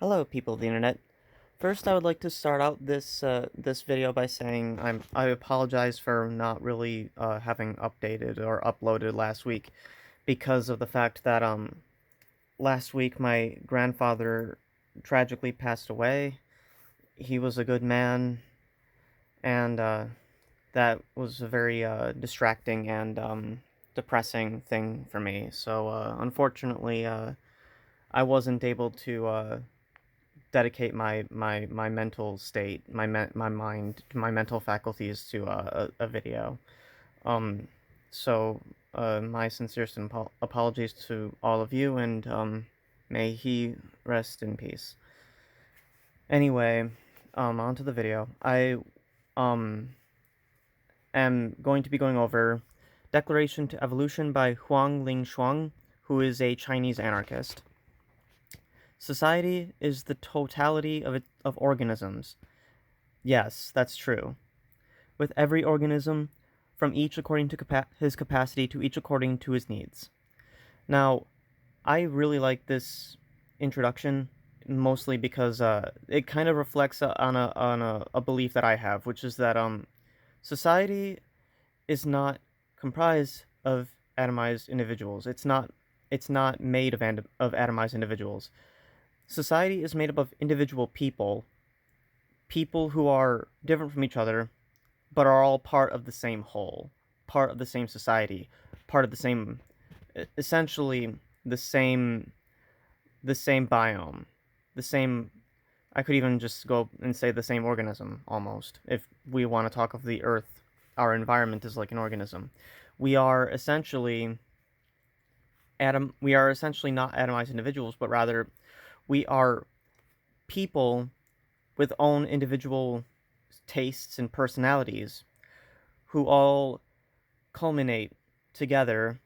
Hello, people of the internet. First, I would like to start out this video by saying I apologize for not really having updated or uploaded last week because of the fact that last week my grandfather tragically passed away. He was a good man, and that was a very distracting and depressing thing for me. So unfortunately, I wasn't able to dedicate my mental state, my mind, my mental faculties to a video. Um, so my sincerest apologies to all of you, and may he rest in peace. Anyway, on to the video. I um am going to be going over Declaration to Evolution by Huang Lingshuang, who is a Chinese anarchist. Society is the totality of organisms. Yes, that's true. With every organism, from each according to his capacity to each according to his needs. Now, I really like this introduction mostly because it kind of reflects on a belief that I have, which is that society is not comprised of atomized individuals. It's not made of atomized individuals. Society is made up of individual people who are different from each other, but are all part of the same whole, part of the same society, part of the same, essentially the same, the same biome, the same. I could even just go and say the same organism almost, if we want to talk of the Earth. Our environment is like an organism. We are essentially We are essentially not atomized individuals, but rather we are people with own individual tastes and personalities who all culminate together,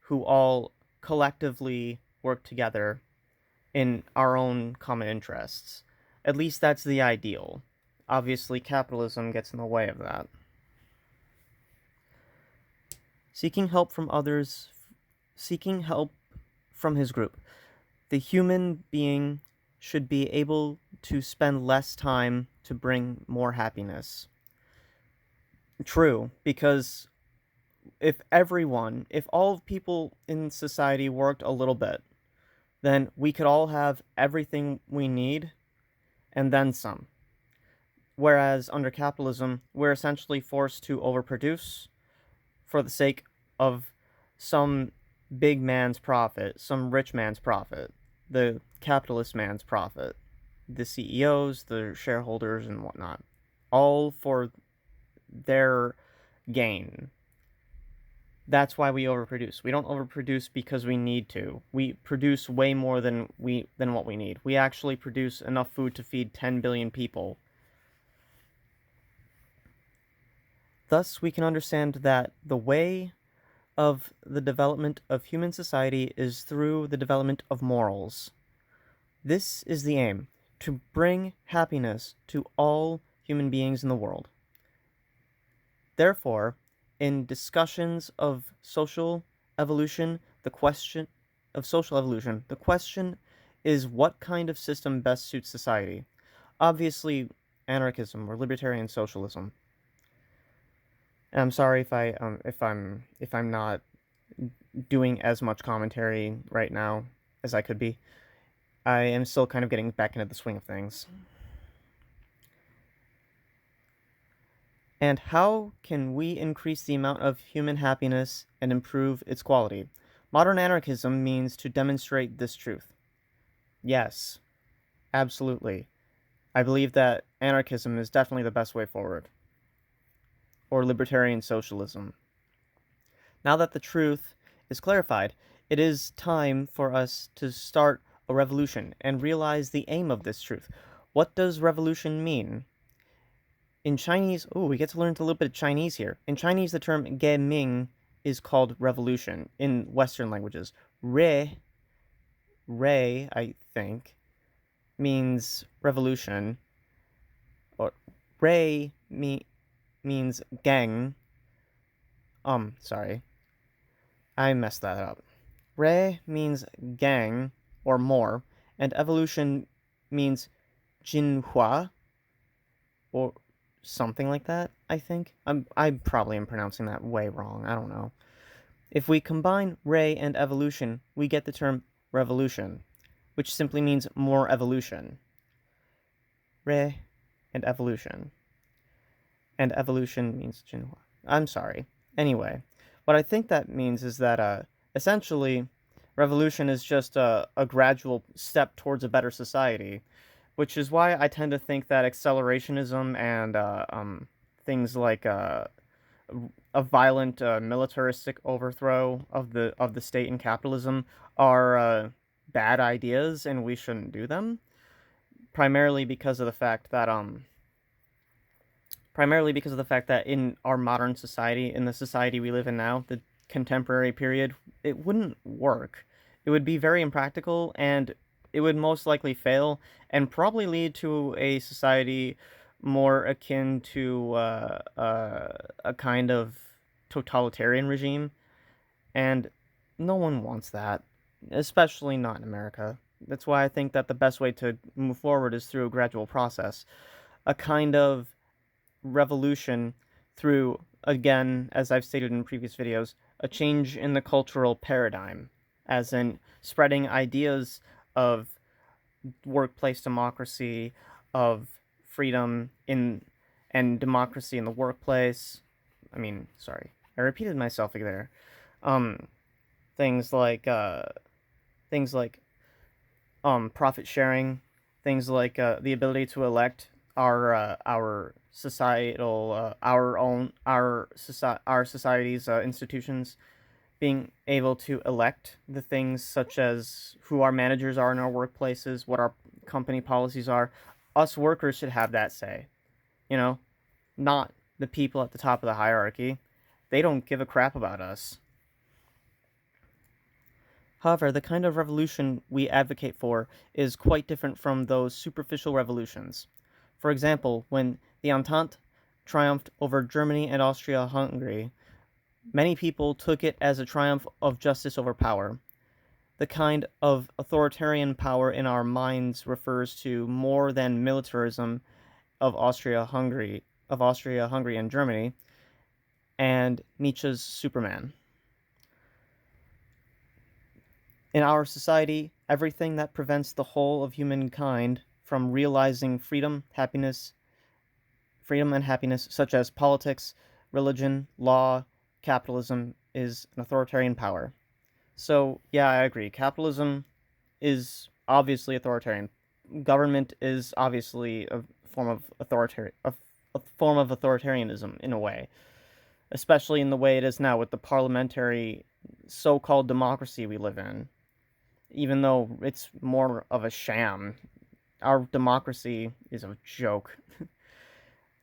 who all collectively work together in our own common interests. At least that's the ideal. Obviously, capitalism gets in the way of that. Seeking help from others, seeking help from his group. The human being should be able to spend less time to bring more happiness. True, because if all people in society worked a little bit, then we could all have everything we need and then some. Whereas under capitalism, we're essentially forced to overproduce for the sake of some big man's profit, some rich man's profit, the capitalist man's profit, the CEOs, the shareholders, and whatnot, all for their gain. That's why we overproduce. We don't overproduce because we need to. We produce way more than what we need. We actually produce enough food to feed 10 billion people. Thus, we can understand that the way of the development of human society is through the development of morals. This is the aim, to bring happiness to all human beings in the world. Therefore, in discussions of social evolution, the question is what kind of system best suits society. Obviously, anarchism or libertarian socialism. And I'm sorry if I'm not doing as much commentary right now as I could be. I am still kind of getting back into the swing of things. And how can we increase the amount of human happiness and improve its quality? Modern anarchism means to demonstrate this truth. Yes, absolutely. I believe that anarchism is definitely the best way forward. Or libertarian socialism. Now that the truth is clarified, it is time for us to start a revolution and realize the aim of this truth. What does revolution mean? In Chinese, we get to learn a little bit of Chinese here. In Chinese, the term "geming" is called revolution in Western languages. Rei, I think, means revolution, or Rei means gang. Sorry, I messed that up. Rei means gang or more, and evolution means Jinhua, or something like that, I think. I probably am pronouncing that way wrong, I don't know. If we combine Ray and evolution, we get the term revolution, which simply means more evolution. Ray and evolution. And evolution means Jinhua. I'm sorry. Anyway, what I think that means is that essentially, revolution is just a gradual step towards a better society, which is why I tend to think that accelerationism and things like a violent militaristic overthrow of the state and capitalism are bad ideas, and we shouldn't do them. Primarily because of the fact that in our modern society, in the society we live in now, the contemporary period, it wouldn't work. It would be very impractical, and it would most likely fail, and probably lead to a society more akin to a kind of totalitarian regime, and no one wants that, especially not in America. That's why I think that the best way to move forward is through a gradual process, a kind of revolution through, again, as I've stated in previous videos, a change in the cultural paradigm, as in spreading ideas of workplace democracy, of freedom in and democracy in the workplace. I mean, sorry, I repeated myself there. Um, things like things like profit sharing, things like the ability to elect our societal our society's institutions, being able to elect the things such as who our managers are in our workplaces, what our company policies are. Us workers should have that say, you know, not the people at the top of the hierarchy. They don't give a crap about us. However, the kind of revolution we advocate for is quite different from those superficial revolutions. For example, when the Entente triumphed over Germany and Austria-Hungary, many people took it as a triumph of justice over power. The kind of authoritarian power in our minds refers to more than militarism of Austria-Hungary and Germany, and Nietzsche's Superman. In our society, everything that prevents the whole of humankind from realizing freedom and happiness, such as politics, religion, law, capitalism, is an authoritarian power. So, yeah, I agree. Capitalism is obviously authoritarian. Government is obviously a form of authoritarianism in a way, especially in the way it is now with the parliamentary so-called democracy we live in. Even though it's more of a sham, our democracy is a joke.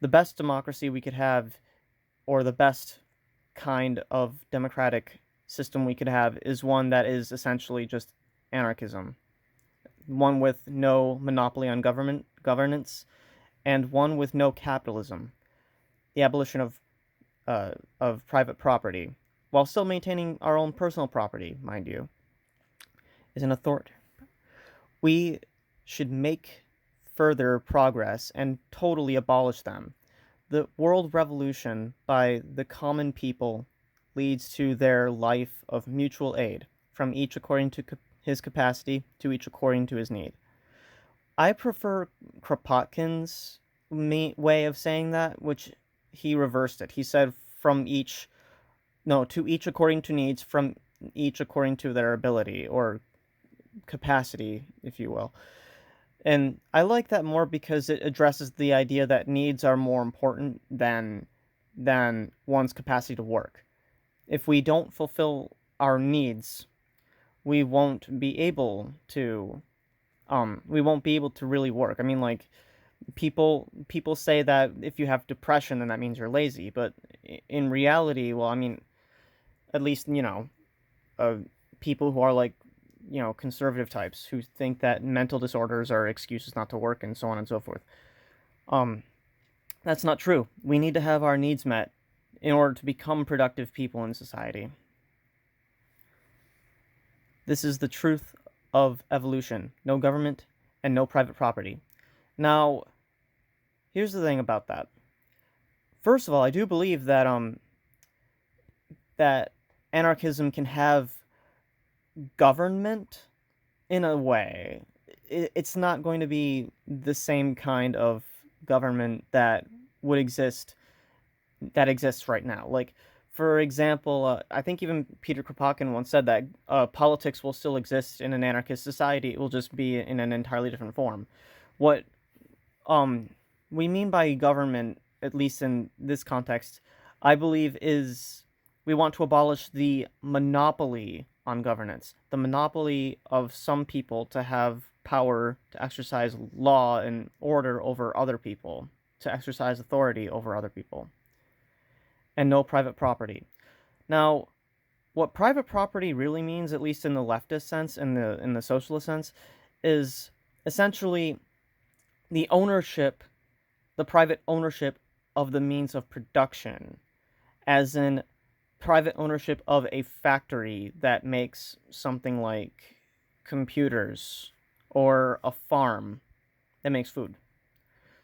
The best democracy we could have, or the best kind of democratic system we could have, is one that is essentially just anarchism. One with no monopoly on governance, and one with no capitalism. The abolition of private property, while still maintaining our own personal property, mind you, is an authority. We should make further progress and totally abolish them. The world revolution by the common people leads to their life of mutual aid, from each according to his capacity to each according to his need. I prefer Kropotkin's way of saying that, which he reversed it. He said to each according to needs, from each according to their ability, or capacity, if you will. And I like that more because it addresses the idea that needs are more important than one's capacity to work. If we don't fulfill our needs, we won't be able to really work. I mean, like, people say that if you have depression, then that means you're lazy, but in reality, well, I mean, at least, people who are like, conservative types who think that mental disorders are excuses not to work and so on and so forth. That's not true. We need to have our needs met in order to become productive people in society. This is the truth of evolution. No government, and no private property. Now, here's the thing about that. First of all, I do believe that that anarchism can have government in a way. It's not going to be the same kind of government that would exist that exists right now. Like, for example, I think even Peter Kropotkin once said that politics will still exist in an anarchist society. It will just be in an entirely different form. What um we mean by government, at least in this context, I believe is we want to abolish the monopoly on governance, the monopoly of some people to have power to exercise law and order over other people, to exercise authority over other people, and no private property. Now, what private property really means, at least in the leftist sense, in the socialist sense, is essentially the ownership, the private ownership of the means of production, as in private ownership of a factory that makes something like computers or a farm that makes food.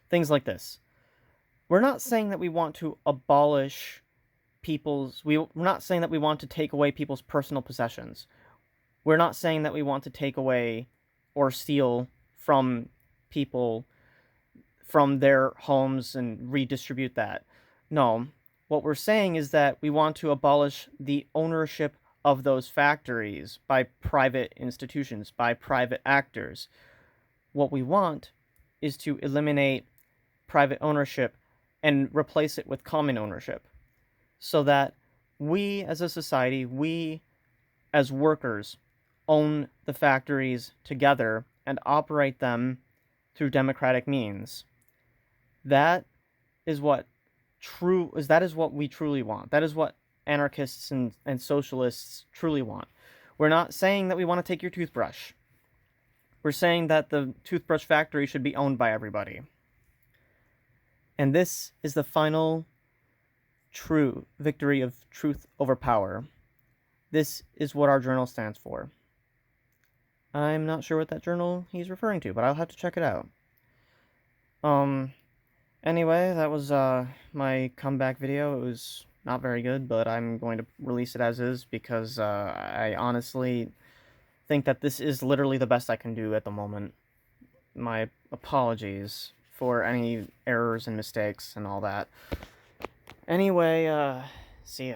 Things like this. We're not saying that we want to abolish we're not saying that we want to take away people's personal possessions. We're not saying that we want to take away or steal from people from their homes and redistribute that. No, what we're saying is that we want to abolish the ownership of those factories by private institutions, by private actors. What we want is to eliminate private ownership and replace it with common ownership, so that we as a society, we as workers, own the factories together and operate them through democratic means. That is what that is what we truly want. That is what anarchists and socialists truly want. We're not saying that we want to take your toothbrush. We're saying that the toothbrush factory should be owned by everybody. And this is the final true victory of truth over power. This is what our journal stands for. I'm not sure what that journal he's referring to, but I'll have to check it out. Anyway, that was my comeback video. It was not very good, but I'm going to release it as is because I honestly think that this is literally the best I can do at the moment. My apologies for any errors and mistakes and all that. Anyway, see ya.